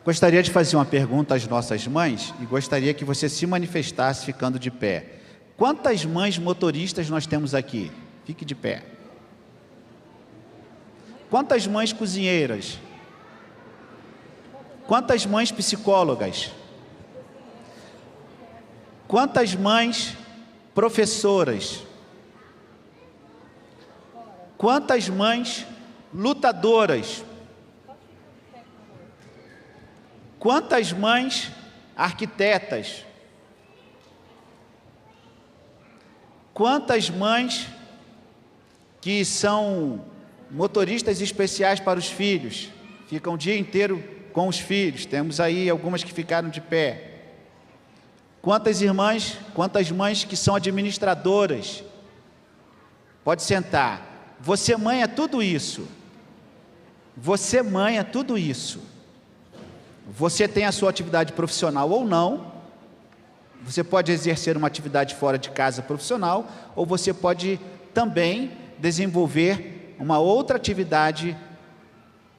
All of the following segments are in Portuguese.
Gostaria de fazer uma pergunta às nossas mães e gostaria que você se manifestasse ficando de pé. Quantas mães motoristas nós temos aqui? Fique de pé. Quantas mães cozinheiras? Quantas mães psicólogas? Quantas mães professoras? Quantas mães lutadoras? Quantas mães arquitetas? Quantas mães que são motoristas especiais para os filhos? Ficam o dia inteiro com os filhos. Temos aí algumas que ficaram de pé. Quantas irmãs, quantas mães que são administradoras? Pode sentar. Você, mãe, é tudo isso. Você, mãe, é tudo isso. Você tem a sua atividade profissional ou não. Você pode exercer uma atividade fora de casa profissional, ou você pode também desenvolver uma outra atividade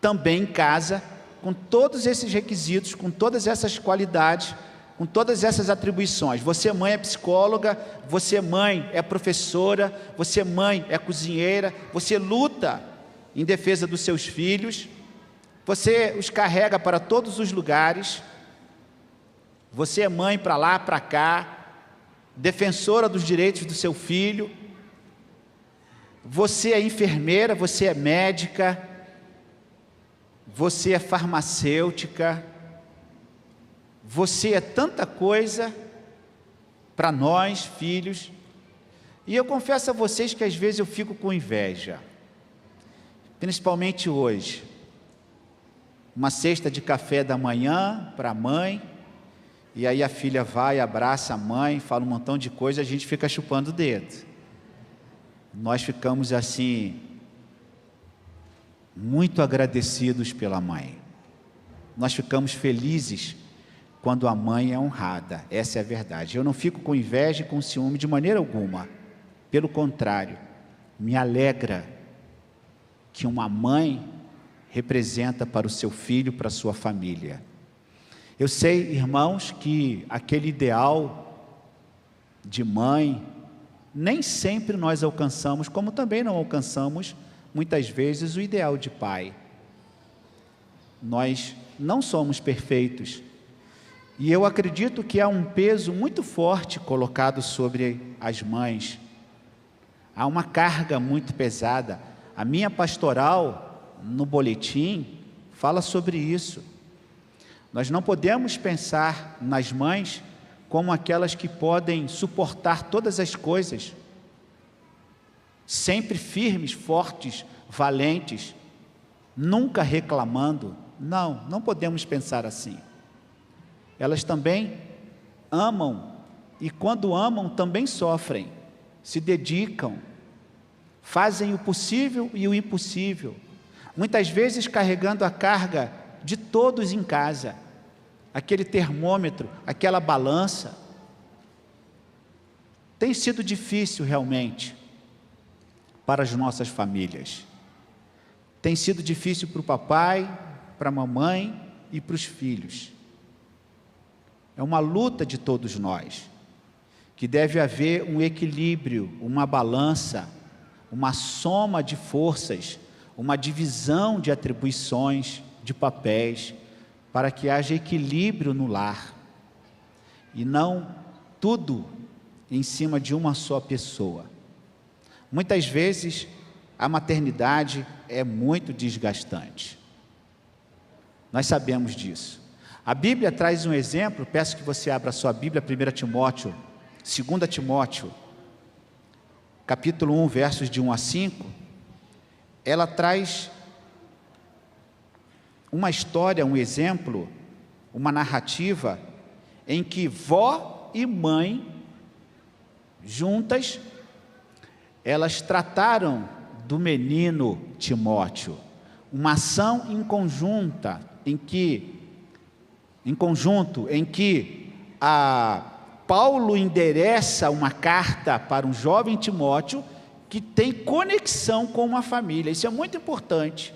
também em casa, com todos esses requisitos, com todas essas qualidades, com todas essas atribuições. Você, mãe, é psicóloga, você, mãe, é professora, você, mãe, é cozinheira, você luta em defesa dos seus filhos, você os carrega para todos os lugares, você é mãe para lá, para cá, defensora dos direitos do seu filho, você é enfermeira, você é médica, você é farmacêutica, você é tanta coisa para nós, filhos. E eu confesso a vocês que às vezes eu fico com inveja, principalmente hoje. Uma cesta de café da manhã para a mãe, e aí a filha vai, abraça a mãe, fala um montão de coisa, a gente fica chupando o dedo. Nós ficamos assim, muito agradecidos pela mãe. Nós ficamos felizes quando a mãe é honrada, essa é a verdade. Eu não fico com inveja e com ciúme de maneira alguma. Pelo contrário, me alegra que uma mãe representa para o seu filho, para a sua família. Eu sei, irmãos, que aquele ideal de mãe, nem sempre nós alcançamos, como também não alcançamos, muitas vezes, o ideal de pai. Nós não somos perfeitos, e eu acredito que há um peso muito forte colocado sobre as mães, há uma carga muito pesada. A minha pastoral, no boletim, fala sobre isso. Nós não podemos pensar nas mães como aquelas que podem suportar todas as coisas, sempre firmes, fortes, valentes, nunca reclamando. Não, não podemos pensar assim. Elas também amam, e quando amam também sofrem, se dedicam, fazem o possível e o impossível, muitas vezes carregando a carga de todos em casa, aquele termômetro, aquela balança. Tem sido difícil realmente para as nossas famílias, tem sido difícil para o papai, para a mamãe e para os filhos. É uma luta de todos nós, que deve haver um equilíbrio, uma balança, uma soma de forças, uma divisão de atribuições, de papéis, para que haja equilíbrio no lar, e não tudo em cima de uma só pessoa. Muitas vezes a maternidade é muito desgastante, nós sabemos disso. A Bíblia traz um exemplo, peço que você abra a sua Bíblia, 1 Timóteo, 2 Timóteo, capítulo 1, versos de 1 a 5, ela traz uma história, um exemplo, uma narrativa, em que vó e mãe, juntas, elas trataram do menino Timóteo, uma ação em conjunto, em que Paulo endereça uma carta para um jovem Timóteo, que tem conexão com uma família. Isso é muito importante.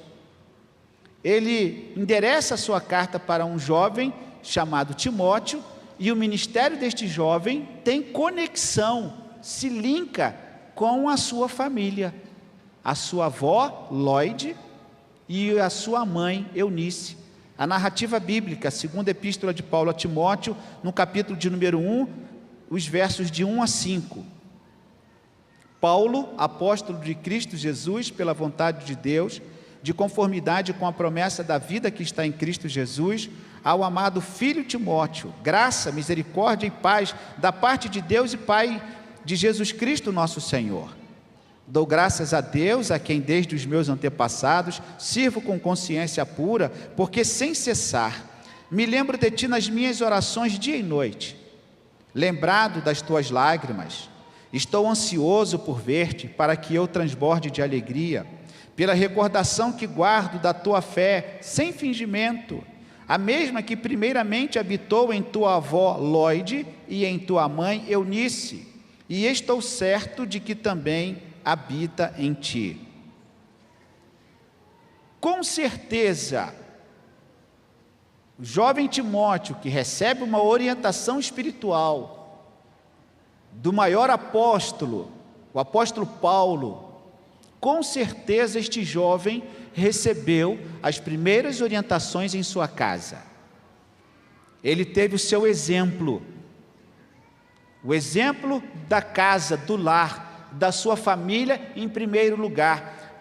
ele endereça a sua carta para um jovem chamado Timóteo, e o ministério deste jovem tem conexão, se linka com a sua família, a sua avó, Lloyd, e a sua mãe, Eunice. A narrativa bíblica, segunda epístola de Paulo a Timóteo, no capítulo de número 1, os versos de 1 a 5. Paulo, apóstolo de Cristo Jesus, pela vontade de Deus, de conformidade com a promessa da vida que está em Cristo Jesus, ao amado filho Timóteo, graça, misericórdia e paz da parte de Deus e Pai de Jesus Cristo nosso Senhor. Dou graças a Deus, a quem desde os meus antepassados sirvo com consciência pura, porque sem cessar me lembro de ti nas minhas orações dia e noite. Lembrado das tuas lágrimas, estou ansioso por ver-te, para que eu transborde de alegria, pela recordação que guardo da tua fé, sem fingimento, a mesma que primeiramente habitou em tua avó Lloyd e em tua mãe Eunice, e estou certo de que também habita em ti. Com certeza, o jovem Timóteo, que recebe uma orientação espiritual do maior apóstolo, o apóstolo Paulo, com certeza este jovem recebeu as primeiras orientações em sua casa. Ele teve o seu exemplo, o exemplo da casa, do lar, da sua família em primeiro lugar.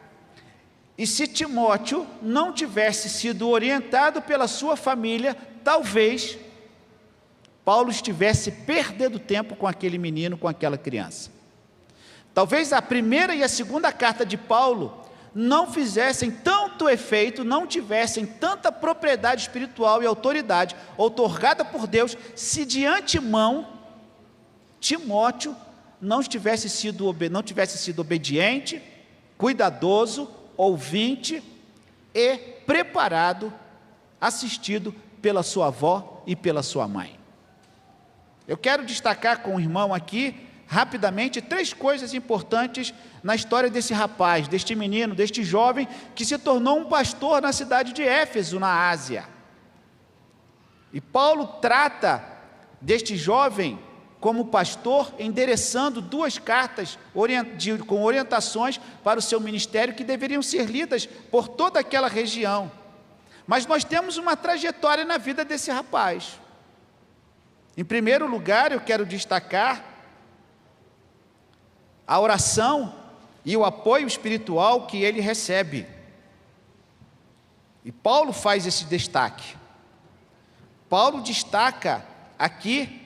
E se Timóteo não tivesse sido orientado pela sua família, talvez Paulo estivesse perdendo tempo com aquele menino, com aquela criança. Talvez a primeira e a segunda carta de Paulo não fizessem tanto efeito, não tivessem tanta propriedade espiritual e autoridade outorgada por Deus, se de antemão Timóteo não tivesse sido obediente, cuidadoso, ouvinte e preparado, assistido pela sua avó e pela sua mãe. Eu quero destacar com o irmão aqui, rapidamente, 3 coisas importantes na história desse rapaz, deste menino, deste jovem, que se tornou um pastor na cidade de Éfeso, na Ásia. E Paulo trata deste jovem como pastor, endereçando 2 cartas com orientações para o seu ministério, que deveriam ser lidas por toda aquela região. Mas nós temos uma trajetória na vida desse rapaz. Em primeiro lugar, eu quero destacar a oração e o apoio espiritual que ele recebe. E Paulo faz esse destaque. Paulo destaca aqui,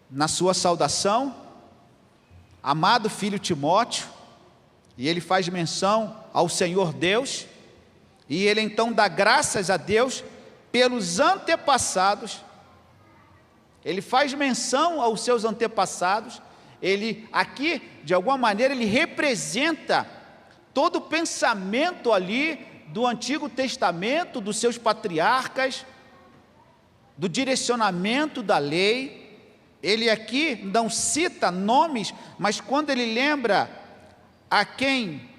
na sua saudação, amado filho Timóteo, e ele faz menção ao Senhor Deus, e ele então dá graças a Deus pelos antepassados. Ele faz menção aos seus antepassados. Ele aqui, de alguma maneira, ele representa todo o pensamento ali do Antigo Testamento, dos seus patriarcas, do direcionamento da lei. Ele aqui não cita nomes, mas quando ele lembra a quem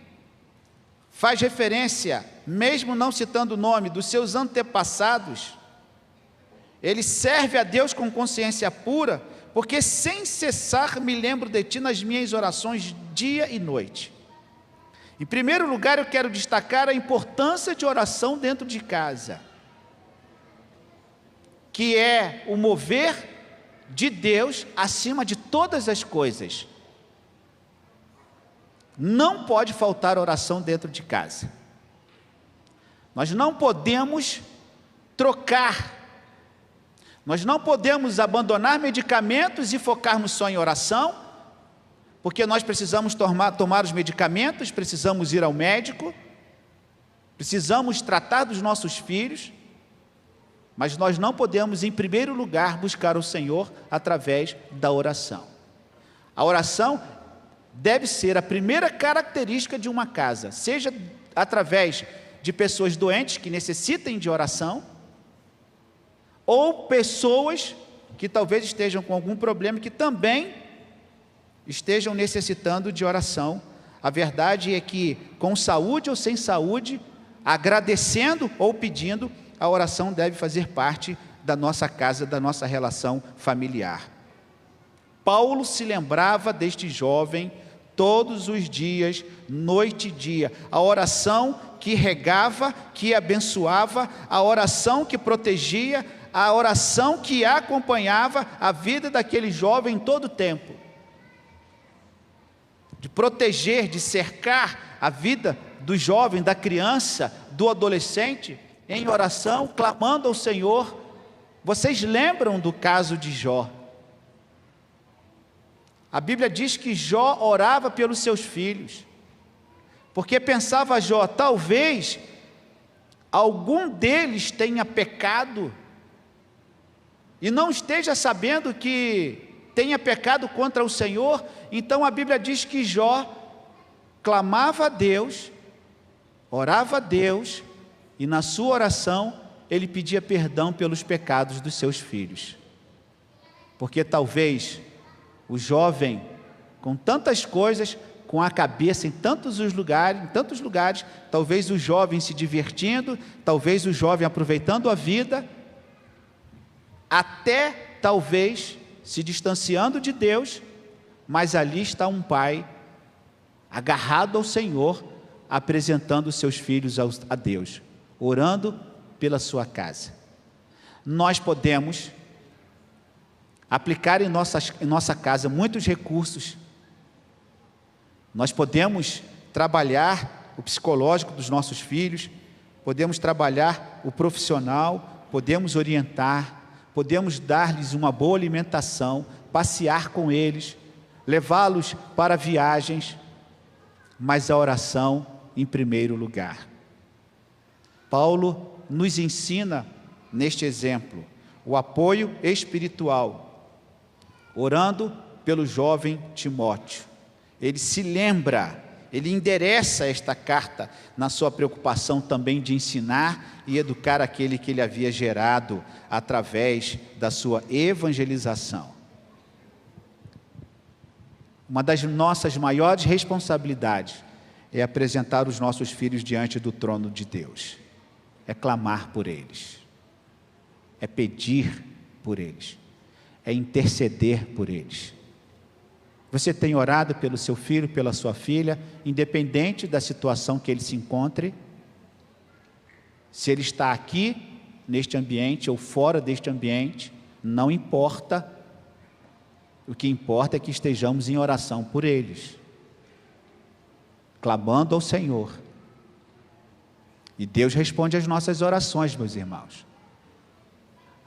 faz referência, mesmo não citando o nome dos seus antepassados, ele serve a Deus com consciência pura, porque sem cessar me lembro de ti nas minhas orações dia e noite. Em primeiro lugar, eu quero destacar a importância de oração dentro de casa, que é o mover de Deus acima de todas as coisas. Não pode faltar oração dentro de casa. Nós não podemos trocar, nós não podemos abandonar medicamentos e focarmos só em oração, porque nós precisamos tomar os medicamentos, precisamos ir ao médico, precisamos tratar dos nossos filhos, mas nós não podemos, em primeiro lugar, buscar o Senhor através da oração. A oração deve ser a primeira característica de uma casa, seja através de pessoas doentes que necessitem de oração, ou pessoas que talvez estejam com algum problema, que também estejam necessitando de oração. A verdade é que, com saúde ou sem saúde, agradecendo ou pedindo, a oração deve fazer parte da nossa casa, da nossa relação familiar. Paulo se lembrava deste jovem todos os dias, noite e dia. A oração que regava, que abençoava, a oração que protegia, a oração que acompanhava a vida daquele jovem em todo o tempo. De proteger, de cercar a vida do jovem, da criança, do adolescente, em oração, clamando ao Senhor. Vocês lembram do caso de Jó? A Bíblia diz que Jó orava pelos seus filhos, porque pensava Jó, talvez algum deles tenha pecado, e não esteja sabendo que tenha pecado contra o Senhor. Então a Bíblia diz que Jó clamava a Deus, orava a Deus, e na sua oração ele pedia perdão pelos pecados dos seus filhos, porque talvez o jovem, com tantas coisas, com a cabeça em tantos lugares, talvez o jovem se divertindo, talvez o jovem aproveitando a vida, até talvez se distanciando de Deus, mas ali está um pai agarrado ao Senhor, apresentando os seus filhos a Deus, orando pela sua casa. Nós podemos aplicar em nossa casa muitos recursos. Nós podemos trabalhar o psicológico dos nossos filhos, podemos trabalhar o profissional, podemos orientar, podemos dar-lhes uma boa alimentação, passear com eles, levá-los para viagens, mas a oração em primeiro lugar. Paulo nos ensina neste exemplo o apoio espiritual, orando pelo jovem Timóteo. Ele se lembra, ele endereça esta carta na sua preocupação também de ensinar e educar aquele que ele havia gerado através da sua evangelização. Uma das nossas maiores responsabilidades é apresentar os nossos filhos diante do trono de Deus, é clamar por eles, é pedir por eles, é interceder por eles. Você tem orado pelo seu filho, pela sua filha, independente da situação que ele se encontre? Se ele está aqui, neste ambiente, ou fora deste ambiente, não importa. O que importa é que estejamos em oração por eles, clamando ao Senhor. E Deus responde às nossas orações, meus irmãos.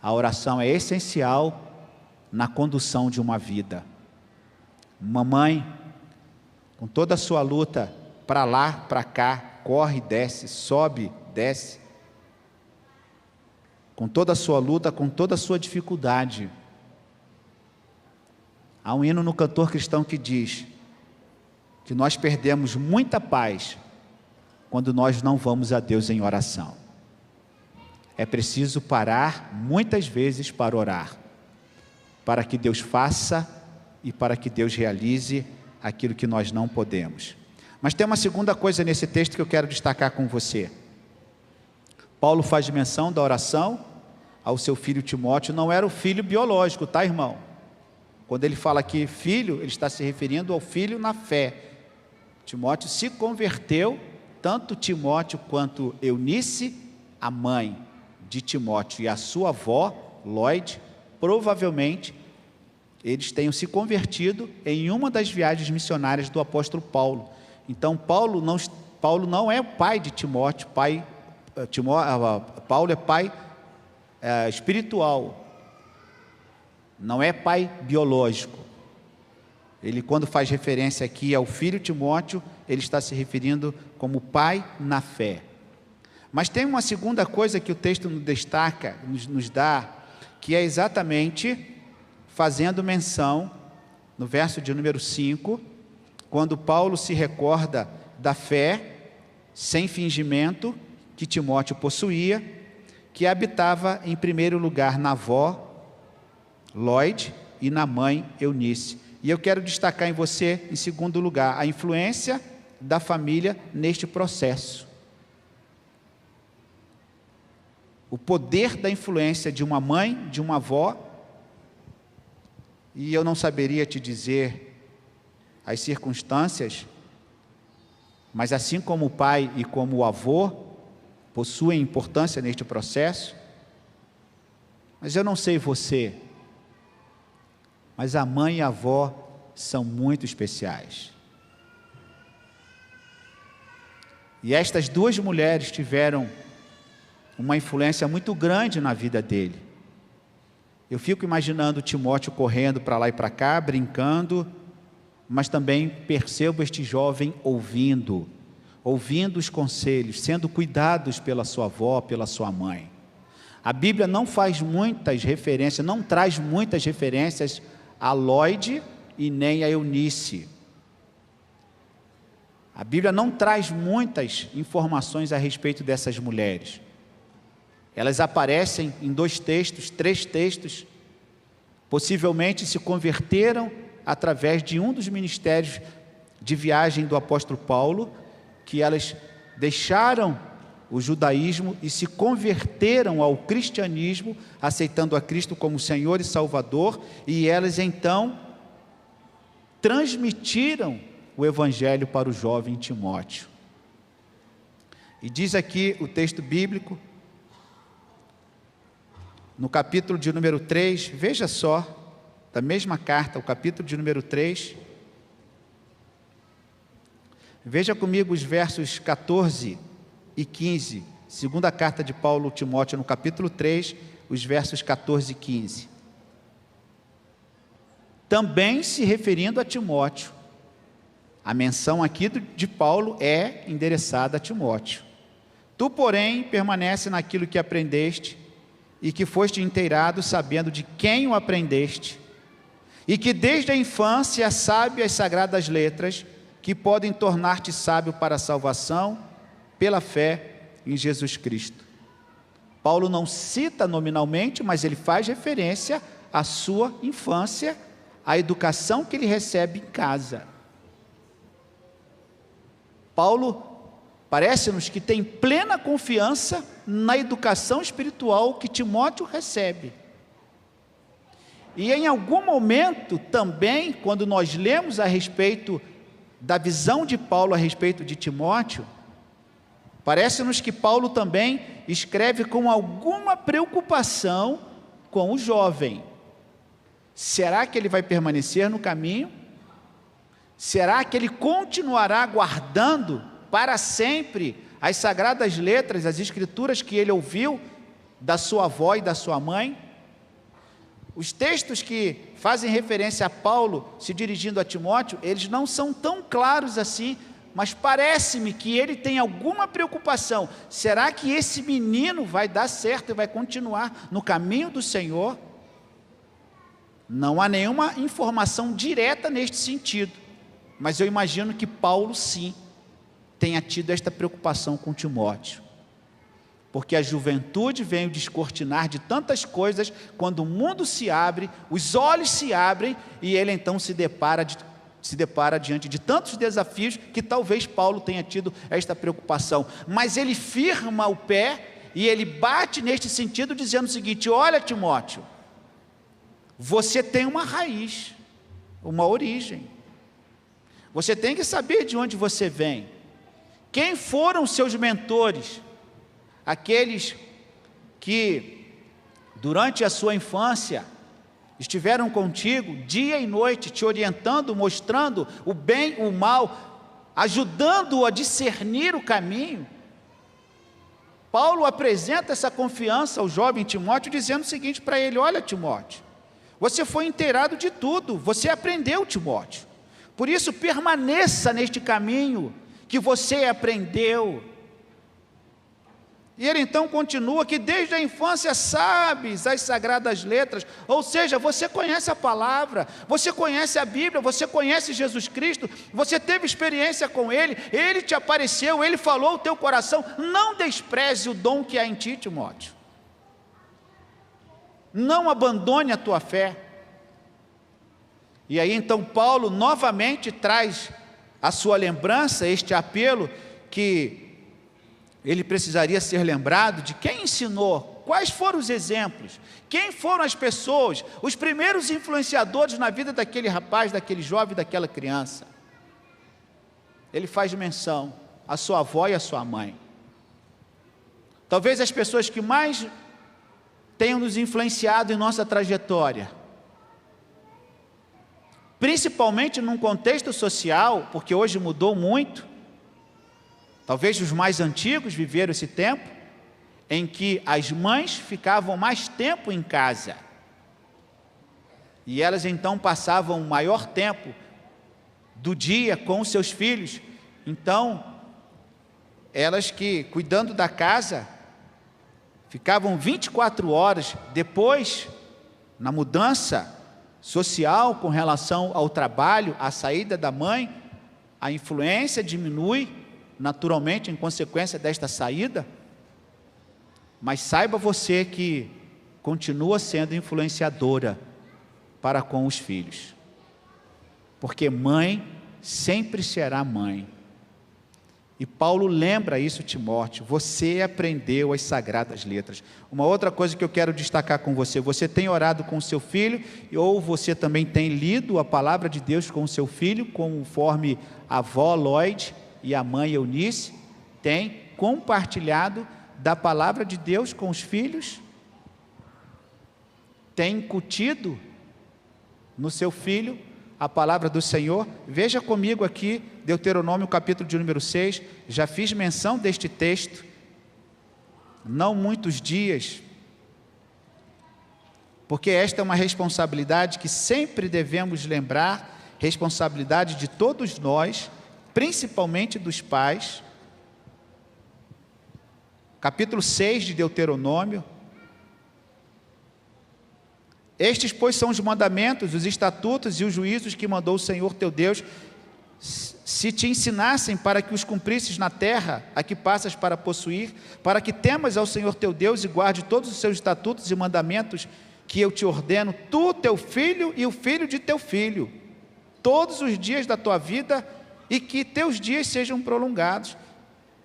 A oração é essencial na condução de uma vida. Uma mãe, com toda a sua luta, para lá, para cá, corre, desce, sobe, desce, com toda a sua luta, com toda a sua dificuldade. Há um hino no Cantor Cristão que diz que nós perdemos muita paz quando nós não vamos a Deus em oração. É preciso parar muitas vezes para orar, para que Deus faça e para que Deus realize aquilo que nós não podemos. Mas tem uma segunda coisa nesse texto que eu quero destacar com você. Paulo faz menção da oração ao seu filho Timóteo. Não era o filho biológico, tá, irmão? Quando ele fala aqui filho, ele está se referindo ao filho na fé. Timóteo se converteu, tanto Timóteo quanto Eunice, a mãe de Timóteo, e a sua avó, Lloyd, provavelmente eles tenham se convertido em uma das viagens missionárias do apóstolo Paulo. Então Paulo não é o pai de Timóteo, Paulo é pai espiritual, não é pai biológico. Ele, quando faz referência aqui ao filho Timóteo, ele está se referindo como pai na fé. Mas tem uma segunda coisa que o texto nos destaca, nos dá, que é exatamente fazendo menção, no verso de número 5, quando Paulo se recorda da fé, sem fingimento, que Timóteo possuía, que habitava em primeiro lugar na avó, Lloyd, e na mãe, Eunice. E eu quero destacar em você, em segundo lugar, a influência da família neste processo. o poder da influência de uma mãe, de uma avó, e eu não saberia te dizer as circunstâncias, mas assim como o pai e como o avô possuem importância neste processo, mas eu não sei você, mas a mãe e a avó são muito especiais. E estas duas mulheres tiveram uma influência muito grande na vida dele. Eu fico imaginando Timóteo correndo para lá e para cá, brincando, mas também percebo este jovem ouvindo os conselhos, sendo cuidados pela sua avó, pela sua mãe. A Bíblia não faz muitas referências, não traz muitas referências a Lóide e nem a Eunice. A Bíblia não traz muitas informações a respeito dessas mulheres. Elas aparecem em 2 textos, 3 textos, possivelmente se converteram através de um dos ministérios de viagem do apóstolo Paulo, que elas deixaram o judaísmo e se converteram ao cristianismo, aceitando a Cristo como Senhor e Salvador, e elas então transmitiram o evangelho para o jovem Timóteo. E diz aqui o texto bíblico, no capítulo de número 3, veja só, da mesma carta, o capítulo de número 3, veja comigo os versos 14 e 15, segunda carta de Paulo a Timóteo, no capítulo 3, os versos 14 e 15. Também se referindo a Timóteo, a menção aqui de Paulo é endereçada a Timóteo. Tu, porém, permanece naquilo que aprendeste e que foste inteirado, sabendo de quem o aprendeste, e que desde a infância sabe as sagradas letras, que podem tornar-te sábio para a salvação, pela fé em Jesus Cristo. Paulo não cita nominalmente, mas ele faz referência à sua infância, à educação que ele recebe em casa. Paulo parece-nos que tem plena confiança na educação espiritual que Timóteo recebe. E em algum momento também, quando nós lemos a respeito da visão de Paulo a respeito de Timóteo, parece-nos que Paulo também escreve com alguma preocupação com o jovem. Será que ele vai permanecer no caminho? Será que ele continuará guardando para sempre as sagradas letras, as escrituras que ele ouviu da sua avó e da sua mãe? Os textos que fazem referência a Paulo se dirigindo a Timóteo, eles não são tão claros assim, mas parece-me que ele tem alguma preocupação. Será que esse menino vai dar certo e vai continuar no caminho do Senhor? Não há nenhuma informação direta neste sentido, mas eu imagino que Paulo sim tenha tido esta preocupação com Timóteo, porque a juventude vem o descortinar de tantas coisas. Quando o mundo se abre, os olhos se abrem, e ele então se depara diante de tantos desafios, que talvez Paulo tenha tido esta preocupação, mas ele firma o pé, e ele bate neste sentido, dizendo o seguinte: olha, Timóteo, você tem uma raiz, uma origem, você tem que saber de onde você vem, quem foram seus mentores, aqueles que durante a sua infância estiveram contigo dia e noite, te orientando, mostrando o bem, o mal, ajudando-o a discernir o caminho. Paulo apresenta essa confiança ao jovem Timóteo, dizendo o seguinte para ele: olha, Timóteo, você foi inteirado de tudo, você aprendeu, Timóteo, por isso permaneça neste caminho que você aprendeu. E ele então continua que desde a infância sabes as sagradas letras, ou seja, você conhece a palavra, você conhece a Bíblia, você conhece Jesus Cristo, você teve experiência com Ele, Ele te apareceu, Ele falou ao teu coração. Não despreze o dom que há em ti, Timóteo, não abandone a tua fé. E aí então Paulo novamente traz a sua lembrança, este apelo que ele precisaria ser lembrado de quem ensinou, quais foram os exemplos, quem foram as pessoas, os primeiros influenciadores na vida daquele rapaz, daquele jovem, daquela criança. Ele faz menção à sua avó e à sua mãe. Talvez as pessoas que mais tenham nos influenciado em nossa trajetória, principalmente num contexto social, porque hoje mudou muito. Talvez os mais antigos viveram esse tempo em que as mães ficavam mais tempo em casa e elas então passavam o maior tempo do dia com os seus filhos. Então, elas que, cuidando da casa, ficavam 24 horas. Depois, na mudança social com relação ao trabalho, à saída da mãe, a influência diminui naturalmente em consequência desta saída, mas saiba você que continua sendo influenciadora para com os filhos, porque mãe sempre será mãe. E Paulo lembra isso, Timóteo, você aprendeu as sagradas letras. Uma outra coisa que eu quero destacar com você, você tem orado com o seu filho, ou você também tem lido a palavra de Deus com o seu filho, conforme a avó Lloyd e a mãe Eunice têm compartilhado da palavra de Deus com os filhos? Tem incutido no seu filho a palavra do Senhor? Veja comigo aqui, Deuteronômio capítulo de número 6, já fiz menção deste texto, não muitos dias, porque esta é uma responsabilidade que sempre devemos lembrar, responsabilidade de todos nós, principalmente dos pais. Capítulo 6 de Deuteronômio. Estes, pois, são os mandamentos, os estatutos e os juízos que mandou o Senhor teu Deus, se te ensinassem para que os cumprisses na terra a que passas para possuir, para que temas ao Senhor teu Deus e guarde todos os seus estatutos e mandamentos que eu te ordeno, tu, teu filho e o filho de teu filho, todos os dias da tua vida, e que teus dias sejam prolongados.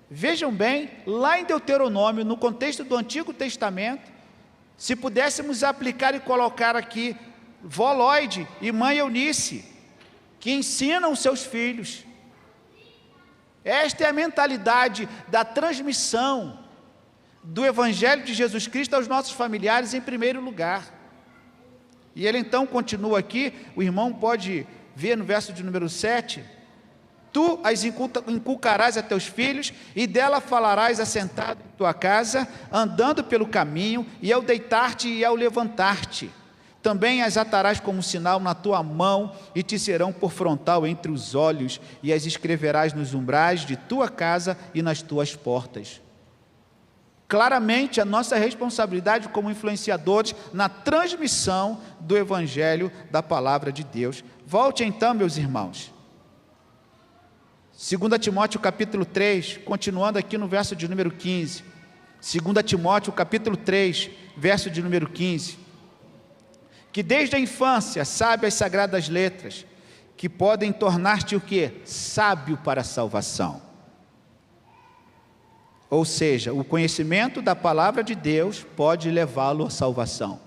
Vejam bem, lá em Deuteronômio, no contexto do Antigo Testamento, se pudéssemos aplicar e colocar aqui, vó Lloyd e mãe Eunice, que ensinam os seus filhos. Esta é a mentalidade da transmissão do Evangelho de Jesus Cristo aos nossos familiares em primeiro lugar. E ele então continua aqui, o irmão pode ver no verso de número 7, tu as inculcarás a teus filhos, e dela falarás assentado em tua casa, andando pelo caminho, e ao deitar-te e ao levantar-te. Também as atarás como sinal na tua mão, e te serão por frontal entre os olhos, e as escreverás nos umbrais de tua casa e nas tuas portas. Claramente a nossa responsabilidade como influenciadores na transmissão do Evangelho da Palavra de Deus. Volte então, meus irmãos. 2 Timóteo capítulo 3, continuando aqui no verso de número 15. 2 Timóteo capítulo 3, verso de número 15. Que desde a infância sabe as sagradas letras, que podem tornar-te o quê? Sábio para a salvação. Ou seja, o conhecimento da palavra de Deus pode levá-lo à salvação.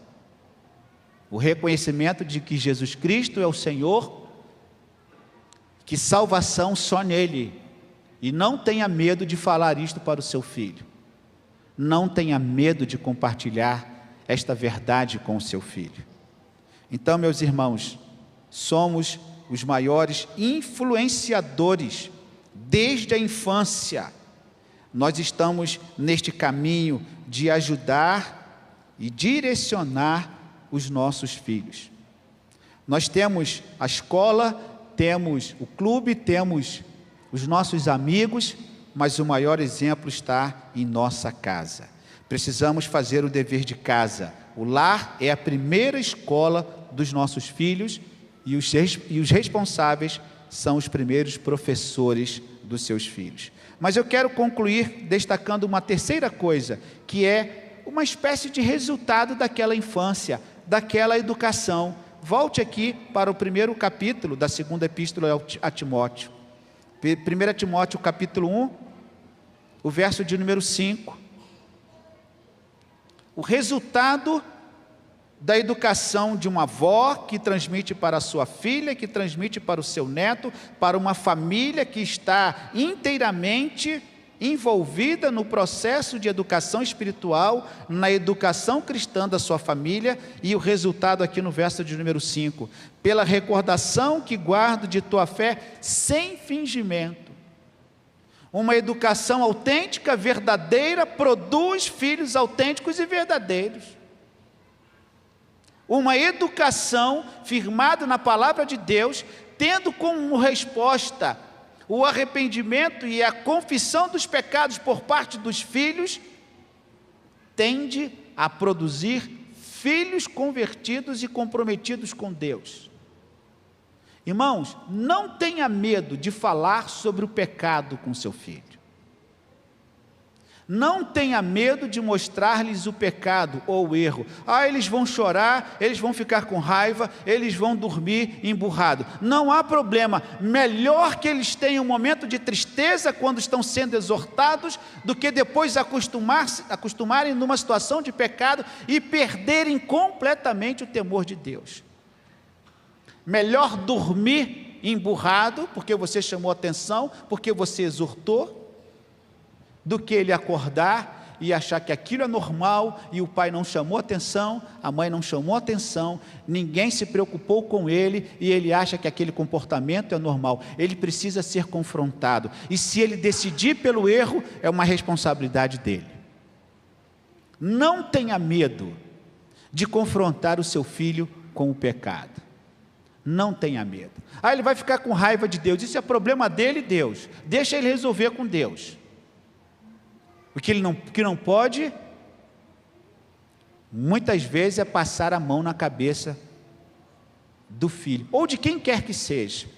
O reconhecimento de que Jesus Cristo é o Senhor, que salvação só nele. E não tenha medo de falar isto para o seu filho. Não tenha medo de compartilhar esta verdade com o seu filho. Então, meus irmãos, somos os maiores influenciadores desde a infância. Nós estamos neste caminho de ajudar e direcionar os nossos filhos. Nós temos a escola, temos o clube, temos os nossos amigos, mas o maior exemplo está em nossa casa. Precisamos fazer o dever de casa. O lar é a primeira escola dos nossos filhos e os responsáveis são os primeiros professores dos seus filhos. Mas eu quero concluir destacando uma terceira coisa, que é uma espécie de resultado daquela infância, daquela educação. Volte aqui para o primeiro capítulo da segunda epístola a Timóteo. 1 Timóteo capítulo 1, o verso de número 5. O resultado da educação de uma avó que transmite para a sua filha, que transmite para o seu neto, para uma família que está inteiramente envolvida no processo de educação espiritual, na educação cristã da sua família, e o resultado aqui no verso de número 5, pela recordação que guardo de tua fé sem fingimento. Uma educação autêntica, verdadeira, produz filhos autênticos e verdadeiros. Uma educação firmada na palavra de Deus, tendo como resposta o arrependimento e a confissão dos pecados por parte dos filhos, tende a produzir filhos convertidos e comprometidos com Deus. Irmãos, não tenha medo de falar sobre o pecado com seu filho. Não tenha medo de mostrar-lhes o pecado ou o erro. Eles vão chorar, eles vão ficar com raiva, eles vão dormir emburrado. Não há problema. Melhor que eles tenham um momento de tristeza quando estão sendo exortados, do que depois acostumarem numa situação de pecado e perderem completamente o temor de Deus. Melhor dormir emburrado, porque você chamou atenção, porque você exortou, do que ele acordar e achar que aquilo é normal, e o pai não chamou atenção, a mãe não chamou atenção, ninguém se preocupou com ele, e ele acha que aquele comportamento é normal. Ele precisa ser confrontado, e se ele decidir pelo erro, é uma responsabilidade dele. Não tenha medo de confrontar o seu filho com o pecado. Não tenha medo. Ele vai ficar com raiva de Deus. Isso é problema dele e Deus. Deixa ele resolver com Deus. O que não pode, muitas vezes, é passar a mão na cabeça do filho, ou de quem quer que seja.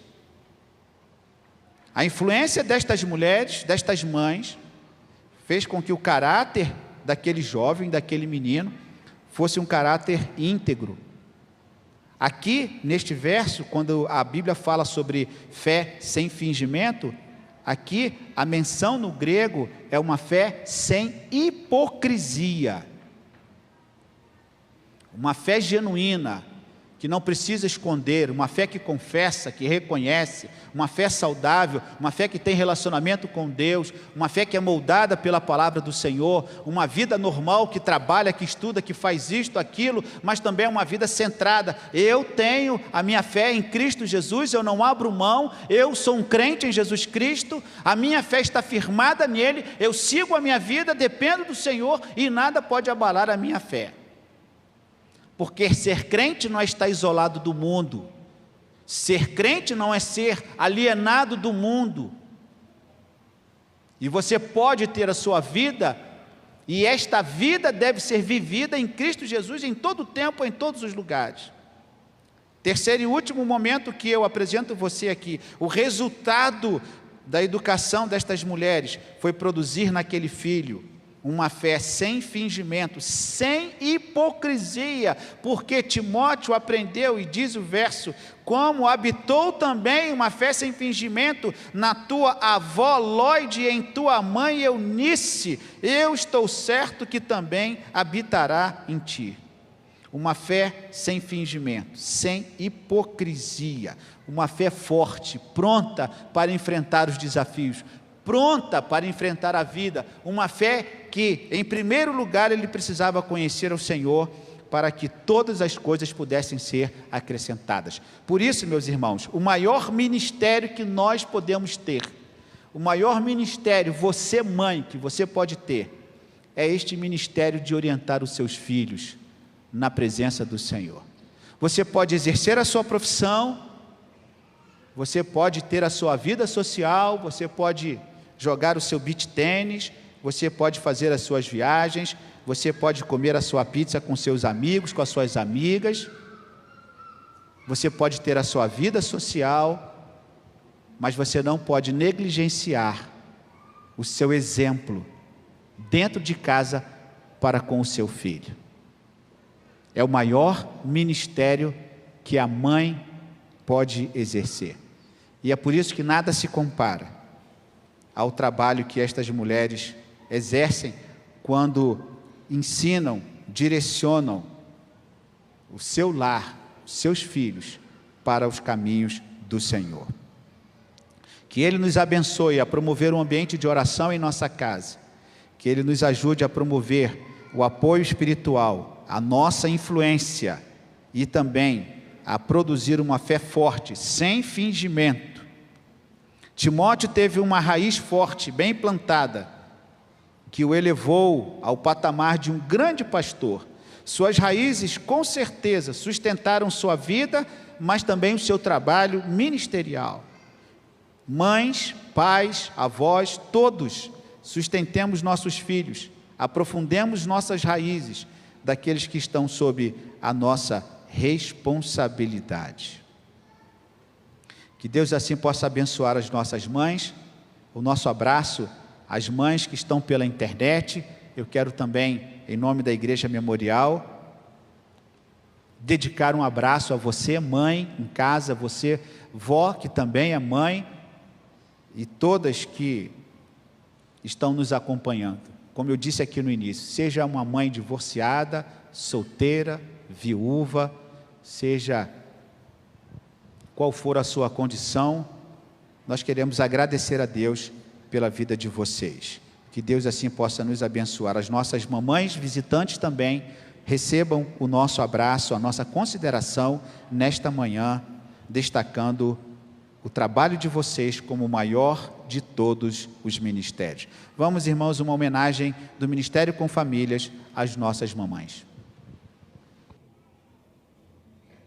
A influência destas mulheres, destas mães, fez com que o caráter daquele jovem, daquele menino, fosse um caráter íntegro. Aqui, neste verso, quando a Bíblia fala sobre fé sem fingimento, aqui a menção no grego é uma fé sem hipocrisia. Uma fé genuína, que não precisa esconder, uma fé que confessa, que reconhece, uma fé saudável, uma fé que tem relacionamento com Deus, uma fé que é moldada pela palavra do Senhor, uma vida normal que trabalha, que estuda, que faz isto, aquilo, mas também é uma vida centrada. Eu tenho a minha fé em Cristo Jesus, eu não abro mão, eu sou um crente em Jesus Cristo, a minha fé está firmada nele, eu sigo a minha vida, dependo do Senhor e nada pode abalar a minha fé. Porque ser crente não é estar isolado do mundo. Ser crente não é ser alienado do mundo. E você pode ter a sua vida, e esta vida deve ser vivida em Cristo Jesus em todo o tempo, em todos os lugares. Terceiro e último momento que eu apresento você aqui, o resultado da educação destas mulheres foi produzir naquele filho uma fé sem fingimento, sem hipocrisia, porque Timóteo aprendeu, e diz o verso, como habitou também uma fé sem fingimento na tua avó Lóide e em tua mãe Eunice, eu estou certo que também habitará em ti. Uma fé sem fingimento, sem hipocrisia, uma fé forte, pronta para enfrentar os desafios, pronta para enfrentar a vida, uma fé que, em primeiro lugar, ele precisava conhecer ao Senhor, para que todas as coisas pudessem ser acrescentadas. Por isso, meus irmãos, o maior ministério que nós podemos ter, o maior ministério, você mãe, que você pode ter, é este ministério de orientar os seus filhos na presença do Senhor. Você pode exercer a sua profissão, você pode ter a sua vida social, você pode jogar o seu beach tênis, você pode fazer as suas viagens, você pode comer a sua pizza com seus amigos, com as suas amigas, você pode ter a sua vida social, mas você não pode negligenciar o seu exemplo dentro de casa para com o seu filho. É o maior ministério que a mãe pode exercer. E é por isso que nada se compara ao trabalho que estas mulheres exercem quando ensinam, direcionam o seu lar, os seus filhos, para os caminhos do Senhor. Que Ele nos abençoe a promover um ambiente de oração em nossa casa, que Ele nos ajude a promover o apoio espiritual, a nossa influência e também a produzir uma fé forte, sem fingimento. Timóteo teve uma raiz forte, bem plantada, que o elevou ao patamar de um grande pastor. Suas raízes, com certeza, sustentaram sua vida, mas também o seu trabalho ministerial. Mães, pais, avós, todos sustentemos nossos filhos, aprofundemos nossas raízes daqueles que estão sob a nossa responsabilidade. Que Deus assim possa abençoar as nossas mães. O nosso abraço às mães que estão pela internet. Eu quero também, em nome da Igreja Memorial, dedicar um abraço a você, mãe, em casa, você, vó, que também é mãe, e todas que estão nos acompanhando. Como eu disse aqui no início, seja uma mãe divorciada, solteira, viúva, seja qual for a sua condição, nós queremos agradecer a Deus pela vida de vocês. Que Deus assim possa nos abençoar. As nossas mamães visitantes também recebam o nosso abraço, a nossa consideração nesta manhã, destacando o trabalho de vocês como o maior de todos os ministérios. Vamos, irmãos, uma homenagem do Ministério com Famílias às nossas mamães.